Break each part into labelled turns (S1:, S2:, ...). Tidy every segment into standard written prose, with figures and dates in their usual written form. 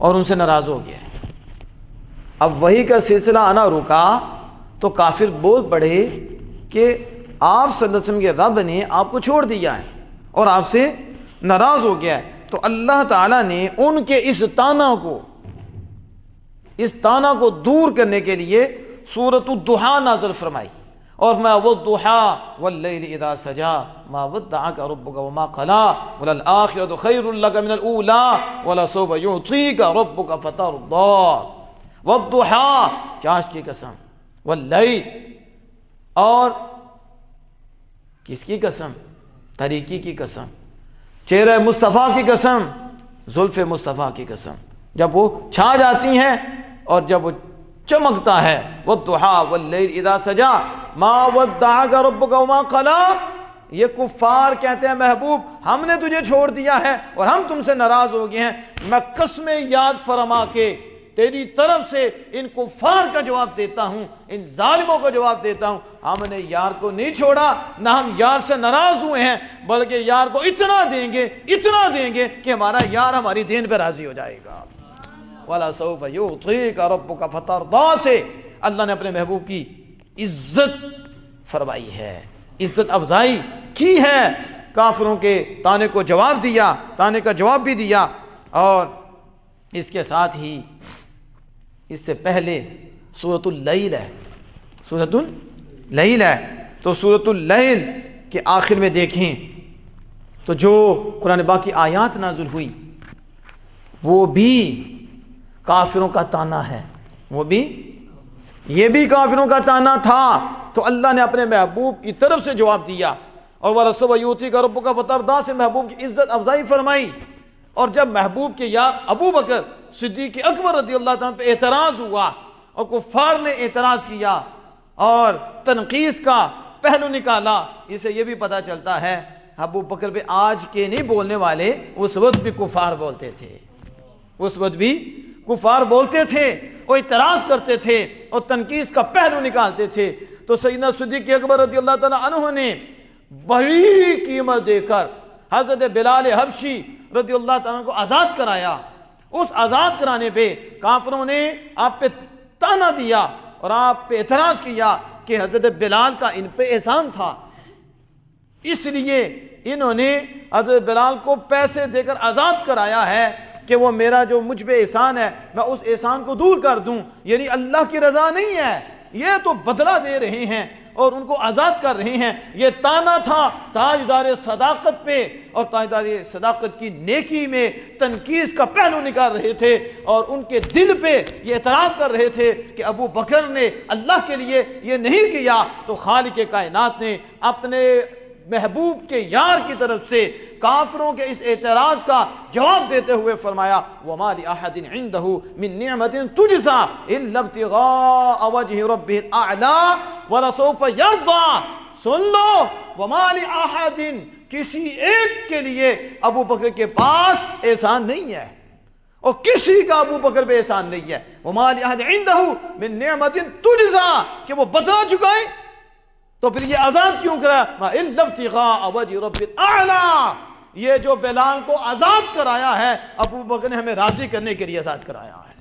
S1: اور ان سے ناراض ہو گیا. اب وحی کا سلسلہ آنا رکا تو کافر بول پڑے کہ آپ صلی اللہ علیہ وسلم کے رب نے آپ کو چھوڑ دیا ہے اور آپ سے ناراض ہو گیا ہے. تو اللہ تعالیٰ نے ان کے اس تانا کو دور کرنے کے لیے سورۃ الضحیٰ نازل فرمائی اور ما والضحیٰ واللیل اذا سجا ما ودعک ربک وما قلا وللآخرۃ خیر لک من الاولی ولسوف یعطیک ربک فترضی. والضحیٰ چاش کی قسم، واللیل اور کس کی قسم؟ طریقی کی قسم، چہرہ مصطفیٰ کی قسم، زلف مصطفیٰ کی قسم. جب وہ چھا جاتی ہیں اور جب وہ چمکتا ہے، والضحیٰ واللیل اذا سجا ما ودعک ربک وما قلا. یہ کفار کہتے ہیں محبوب ہم نے تجھے چھوڑ دیا ہے اور ہم تم سے ناراض ہو گئے ہیں. میں قسمیں یاد فرما کے تیری طرف سے ان کفار کا جواب دیتا ہوں، ان ظالموں کو جواب دیتا ہوں، ہم نے یار کو نہیں چھوڑا، نہ ہم یار سے ناراض ہوئے ہیں، بلکہ یار کو اتنا دیں گے کہ ہمارا یار ہماری دین پہ راضی ہو جائے گا. وَلَسَوْفَ يُعْطِيكَ رَبُّكَ فَتَرْضَىٰ سے اللہ نے اپنے محبوب کی عزت فرمائی ہے، عزت افزائی کی ہے. کافروں کے تانے کو جواب دیا، تانے کا جواب بھی دیا. اور اس کے ساتھ ہی اس سے پہلے سورۃ اللیل ہے، سورۃ اللیل ہے. تو سورۃ اللیل کے آخر میں دیکھیں تو جو قرآن پاک کی آیات نازل ہوئی وہ بھی کافروں کا تانا ہے، یہ بھی کافروں کا تانا تھا. تو اللہ نے اپنے محبوب کی طرف سے جواب دیا اور وَلَسَوْفَ يُعْطِيكَ رَبُّكَ فَتَرْضَىٰ سے محبوب کی عزت افزائی فرمائی. اور جب محبوب کے یار ابو بکر صدیق اکبر رضی اللہ تعالیٰ پہ اعتراض ہوا اور کفار نے اعتراض کیا اور تنقیص کا پہلو نکالا، اسے یہ بھی پتہ چلتا ہے ابو بکر پہ آج کے نہیں بولنے والے اس وقت بھی کفار بولتے تھے، وہ اعتراض کرتے تھے اور تنقیص کا پہلو نکالتے تھے. تو سیدنا صدیق اکبر رضی اللہ تعالیٰ عنہ نے بڑی قیمت دے کر حضرت بلال حبشی رضی اللہ تعالیٰ کو آزاد کرایا. اس آزاد کرانے پہ کافروں نے آپ پہ تانا دیا اور آپ پہ اعتراض کیا کہ حضرت بلال کا ان پہ احسان تھا، اس لیے انہوں نے حضرت بلال کو پیسے دے کر آزاد کرایا ہے کہ وہ میرا جو مجھ پہ احسان ہے میں اس احسان کو دور کر دوں. یعنی اللہ کی رضا نہیں ہے، یہ تو بدلہ دے رہے ہیں اور ان کو آزاد کر رہے ہیں. یہ تانا تھا تاجدار صداقت پہ، اور تاجدار صداقت کی نیکی میں تنقیص کا پہلو نکال رہے تھے اور ان کے دل پہ یہ اعتراض کر رہے تھے کہ ابو بکر نے اللہ کے لیے یہ نہیں کیا. تو خالق کائنات نے اپنے محبوب کے یار کی طرف سے کافروں کے اس اعتراض کا جواب دیتے ہوئے فرمایا وَمَا لِأَحَدٍ عِنْدَهُ مِن نِعْمَةٍ تُجْزَىٰ إِلَّا ابْتِغَاءَ وَجْهِ رَبِّهِ الْأَعْلَىٰ وَلَسَوْفَ يَرْضَىٰ. سن لو وَمَا لِأَحَدٍ کسی ایک کے لیے ابو بکر کے پاس احسان نہیں ہے اور کسی کا ابو بکر پہ احسان نہیں ہے. وَمَا لِأَحَدٍ عِنْدَهُ مِن نِعْمَةٍ تُجْزَىٰ کہ وہ بدلہ چکائے. تو پھر یہ آزاد کیوں کرا؟ إِلَّا ابْتِغَاءَ وَجْهِ رَبِّ الْأَعْلَىٰ. یہ جو بلال کو آزاد کرایا ہے ابو بکر نے ہمیں راضی کرنے کے لیے آزاد کرایا ہے.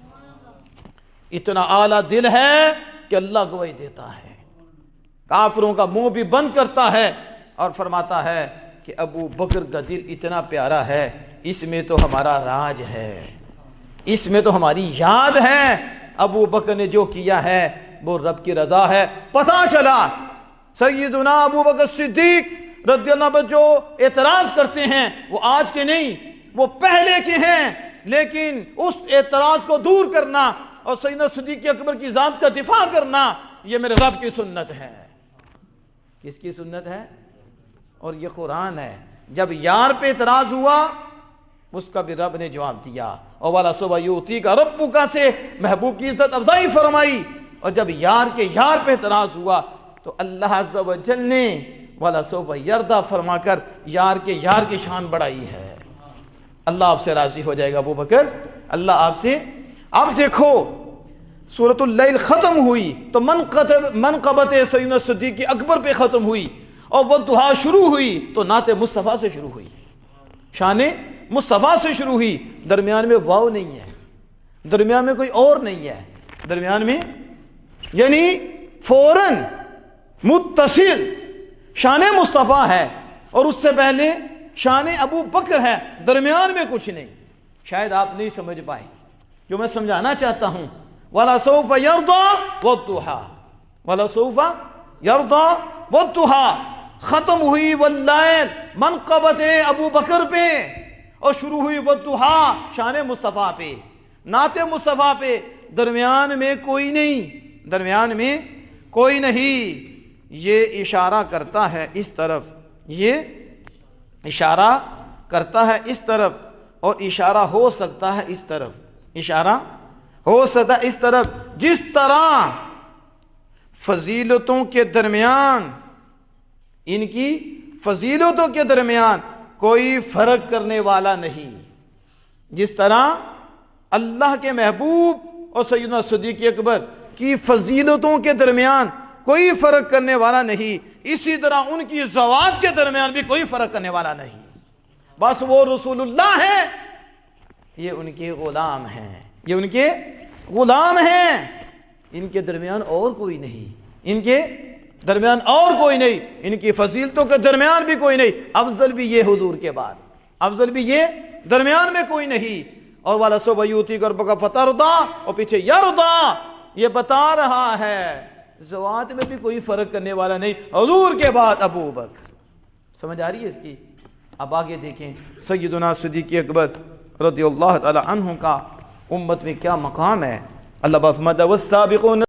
S1: اتنا اعلیٰ دل ہے کہ اللہ گواہی دیتا ہے، کافروں کا منہ بھی بند کرتا ہے اور فرماتا ہے کہ ابو بکر کا دل اتنا پیارا ہے، اس میں تو ہمارا راج ہے، اس میں تو ہماری یاد ہے. ابو بکر نے جو کیا ہے وہ رب کی رضا ہے. پتہ چلا سیدنا ابو بکر صدیق رضی اللہ عنہ جو اعتراض کرتے ہیں وہ آج کے نہیں، وہ پہلے کے ہیں، لیکن اس اعتراض کو دور کرنا اور سیدنا صدیق اکبر کی ذات کا دفاع کرنا یہ میرے رب کی سنت ہے. کس کی سنت ہے؟ اور یہ قرآن ہے. جب یار پہ اعتراض ہوا اس کا بھی رب نے جواب دیا اور وَلَسَوْفَ يُعْطِيكَ رَبُّكَ سے محبوب کی عزت افزائی فرمائی. اور جب یار کے یار پہ اعتراض ہوا تو اللہ عز و جل نے وَلَسَوْفَ يَرْضَىٰ فرما کر یار کے یار کی شان بڑھائی ہے. اللہ آپ سے راضی ہو جائے گا ابو بکر، اللہ آپ سے. اب دیکھو سورۃ اللیل ختم ہوئی تو منقبت سیدنا صدیق اکبر پہ ختم ہوئی اور وہ دعا شروع ہوئی تو نعت مصطفیٰ سے شروع ہوئی، شان مصطفیٰ سے شروع ہوئی. درمیان میں واو نہیں ہے، درمیان میں کوئی اور نہیں ہے، درمیان میں یعنی فوراً متصل شان مصطفیٰ ہے، اور اس سے پہلے شان ابو بکر ہے، درمیان میں کچھ نہیں۔ شاید آپ نہیں سمجھ پائے جو میں سمجھانا چاہتا ہوں۔ وَلَسَوْفَ يَرْضَى وَالضُّحَىٰ، وَلَسَوْفَ يَرْضَى وَالضُّحَىٰ ختم ہوئی واللیل منقبت ابو بکر پہ، اور شروع ہوئی والضحیٰ شان مصطفیٰ پہ، نعت مصطفیٰ پہ، درمیان میں کوئی نہیں، درمیان میں کوئی نہیں۔ یہ اشارہ کرتا ہے اس طرف، یہ اشارہ کرتا ہے اس طرف، اور اشارہ ہو سکتا ہے اس طرف، اشارہ ہو سکتا ہے اس طرف، جس طرح فضیلتوں کے درمیان، ان کی فضیلتوں کے درمیان کوئی فرق کرنے والا نہیں، جس طرح اللہ کے محبوب اور سیدنا صدیق اکبر کی فضیلتوں کے درمیان کوئی فرق کرنے والا نہیں، اسی طرح ان کی ذوات کے درمیان بھی کوئی فرق کرنے والا نہیں۔ بس وہ رسول اللہ ہے، یہ ان کے غلام ہیں، یہ ان کے غلام ہیں، ان کے درمیان اور کوئی نہیں، ان کے درمیان اور کوئی نہیں، ان کی فضیلتوں کے درمیان بھی کوئی نہیں، افضل بھی یہ حضور کے بعد، افضل بھی یہ درمیان میں کوئی نہیں۔ اور وَلَسَوْفَ يُعْطِيكَ رَبُّكَ فَتَرْضَىٰ، اور پیچھے یرضا، یہ بتا رہا ہے ذوات میں بھی کوئی فرق کرنے والا نہیں، حضور کے بعد ابو بکر۔ سمجھ آ رہی ہے اس کی؟ اب آگے دیکھیں سیدنا صدیق اکبر رضی اللہ تعالی عنہ کا امت میں کیا مقام ہے۔ اللہ فرماتا ہے وَالسَّابِقُونَ